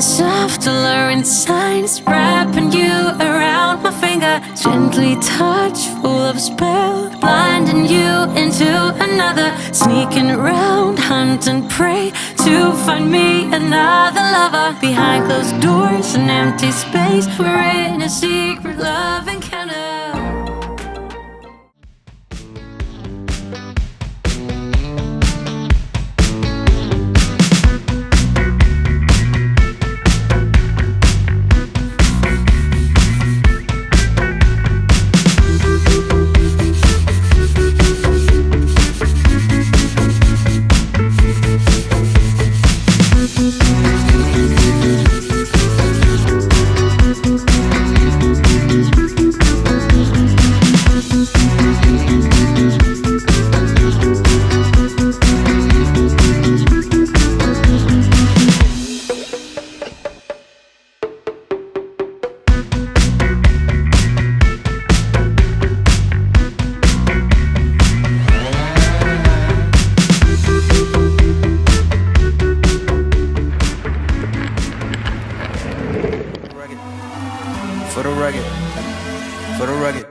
soft alluring signs, wrapping you around my finger, gently touch, full of spell, blinding you into another, sneaking around, hunt and prey to find me another lover. Behind closed doors, an empty space, we're in a secret love encounter.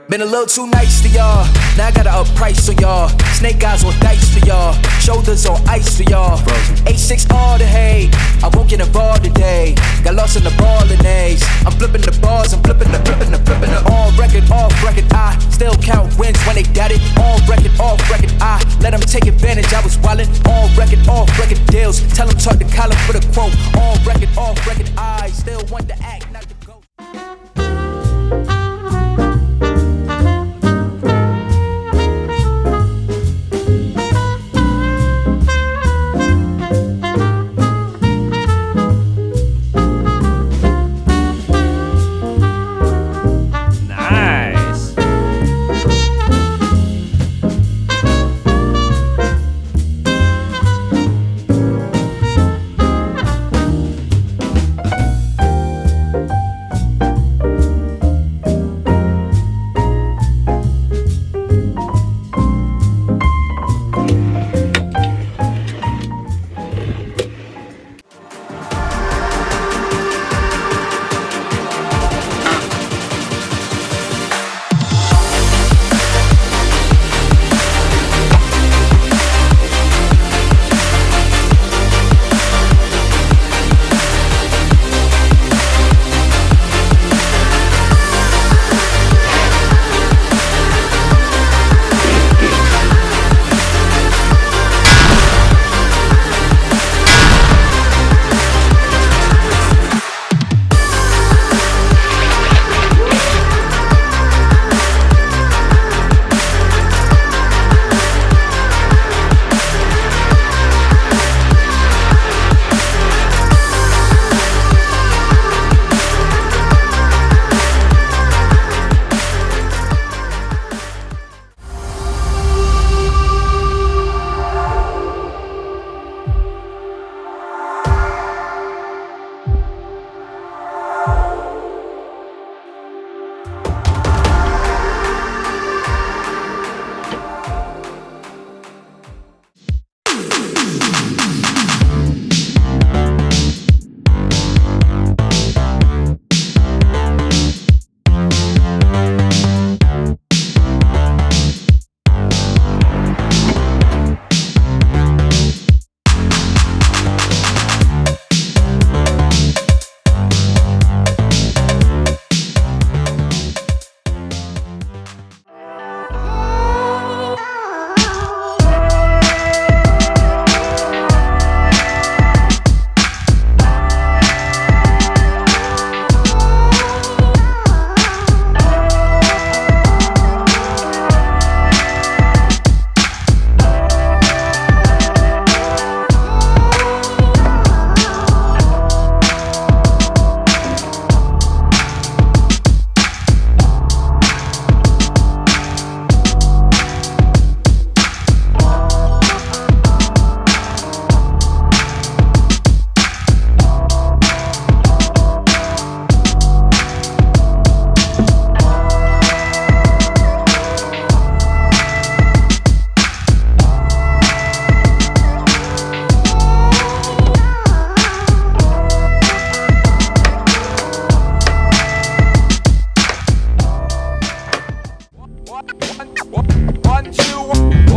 Been a little too nice to y'all. Now I gotta up price on y'all. Snake eyes on dice for y'all. Shoulders on ice for y'all. 8-6 all the hate. I won't get involved today. Got lost in the ball and A's. I'm flipping the bars. I'm flipping the. On record, off record. I still count wins when they got it. On record, off record. I let them take advantage. I was wildin'. On record, off record deals. Tell them talk to Colin for the quote. On record, off record. I still want to act, not to go.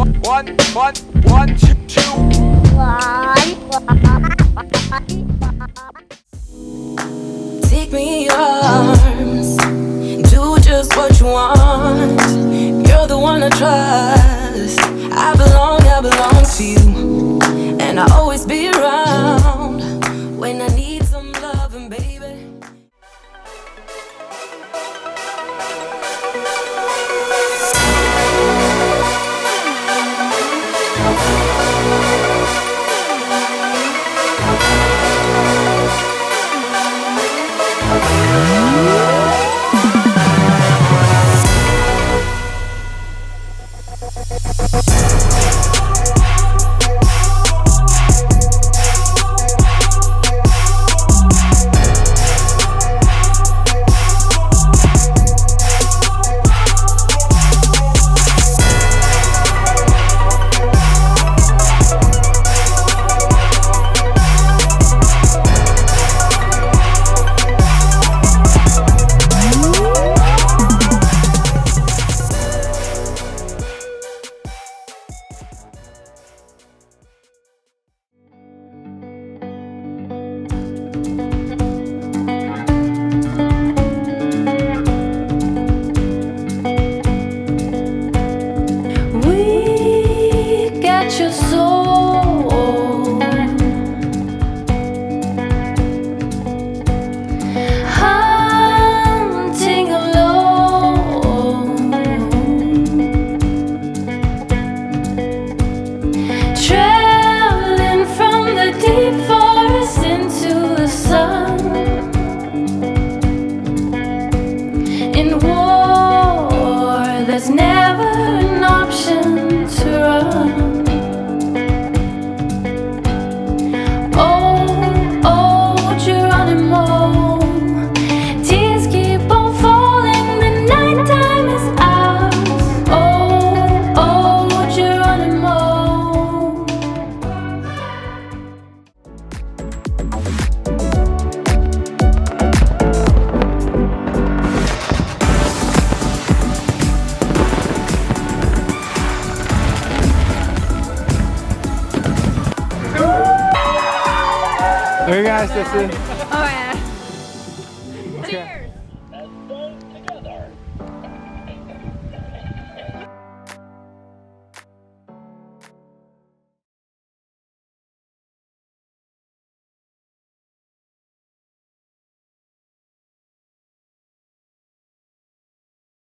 One, two. Take me in your arms, do just what you want. You're the one I trust. I belong to you, and I'll always be around when I need some loving, baby. Very nice, that's it. Oh yeah.